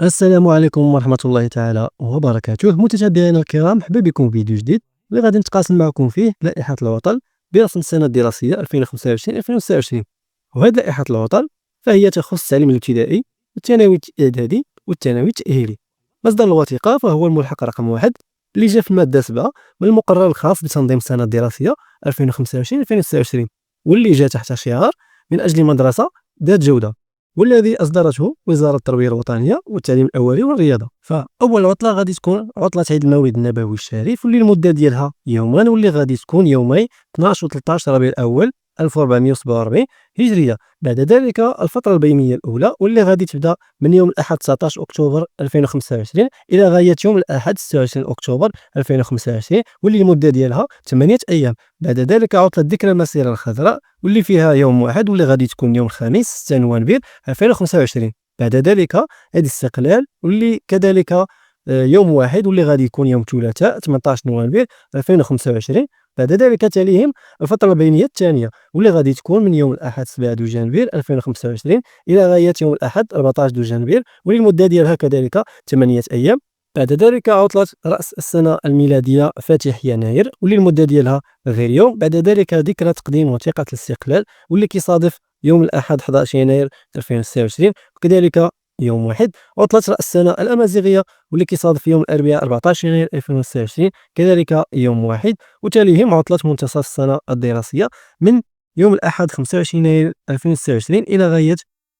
السلام عليكم ورحمة الله تعالى وبركاته. متتابعينا الكرام، مرحبا بكم في فيديو جديد اللي غادي نتقاسم معكم فيه لائحة العطل برسم السنة الدراسية 2025-2026. وهذه لائحة العطل فهي تخص التعليم الابتدائي والثانوي الإعدادي والثانوي التأهيلي. مصدر الوثيقة فهو الملحق رقم 1 اللي جاء في المادة 7 من المقرر الخاص بتنظيم السنة الدراسية 2025-2026، واللي جاء تحت شعار من أجل مدرسة ذات جودة، والذي أصدرته وزارة التربية الوطنية والتعليم الأولي والرياضة. فأول عطلة غادي تكون عطلة عيد المولد النبوي الشريف، واللي المدة ديالها يومان، واللي غادي تكون يومي 12 و 13 ربيع الأول 1447 هجرية. بعد ذلك الفترة البينية الأولى، واللي غادي تبدأ من يوم الأحد 19 أكتوبر 2025 إلى غاية يوم الأحد 26 أكتوبر 2025، واللي المدة ديالها 8 أيام. بعد ذلك عطلة ذكرى المسيرة الخضراء، واللي فيها يوم واحد، واللي غادي تكون يوم الخميس 6 نوفمبر 2025. بعد ذلك عيد الاستقلال، واللي كذلك يوم واحد، واللي غادي يكون يوم الثلاثاء 18 نوفمبر 2025. بعد ذلك تليهم الفترة البينية الثانية، واللي غادي تكون من يوم الأحد 7 دجنبر 2025 إلى غاية يوم الأحد 14 دجنبر، واللي المدة ديالها كذلك 8 أيام. بعد ذلك عطلة رأس السنة الميلادية فاتح يناير، واللي المدة ديالها غير يوم. بعد ذلك ذكرى تقديم وثيقة الاستقلال، واللي كيصادف يوم الأحد 11 يناير 2026، وكذلك يوم واحد. عطلة رأس السنة الأمازيغية، واللي كيصادف يوم الأربعاء 14 يناير 2026، كذلك يوم واحد. وتاليهم عطلة منتصف السنة الدراسية من يوم الأحد 25 يناير 2026 إلى غاية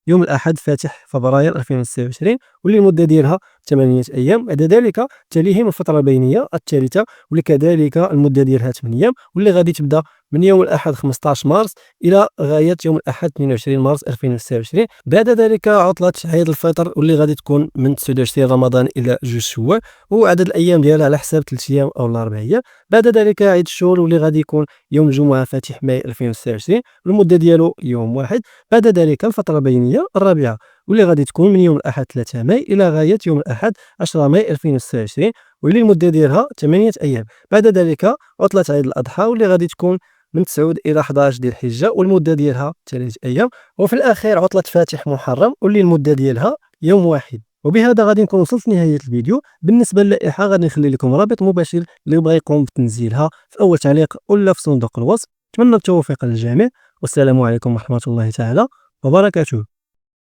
يوم الأحد فاتح فبراير 2026، واللي المدة ديالها 8 أيام. بعد ذلك تليهم الفترة البينية الثالثة، واللي كذلك المدة ديالها 8 أيام، واللي غادي تبدأ من يوم الأحد 15 مارس إلى غاية يوم الأحد 22 مارس 2026. بعد ذلك عطلة عيد الفطر، واللي غادي تكون من 29 رمضان إلى 2 شوال، وعدد الأيام ديالها على حساب 3 أيام أو 4 أيام. بعد ذلك عيد الشهور، واللي غادي يكون يوم الجمعة فاتح ماي 2026، والمدة ديالو يوم واحد. بعد ذلك الفترة البينية الرابعة، واللي غادي تكون من يوم الأحد 3 ماي إلى غاية يوم الأحد 10 ماي 2026، واللي المدة ديالها 8 أيام. بعد ذلك عطلة عيد الأضحى، واللي غادي تكون من 9 إلى 11 ديال الحجة، والمدة ديالها 3 أيام. وفي الأخير عطلة فاتح محرم، واللي المدة ديالها يوم واحد. وبهذا غادي نكون وصلت لنهاية الفيديو. بالنسبة للائحة غادي نخلي لكم رابط مباشر اللي بغى يقوم بتنزيلها في أول تعليق ولا في صندوق الوصف. نتمنى التوفيق للجميع، والسلام عليكم ورحمة الله تعالى وبركاته.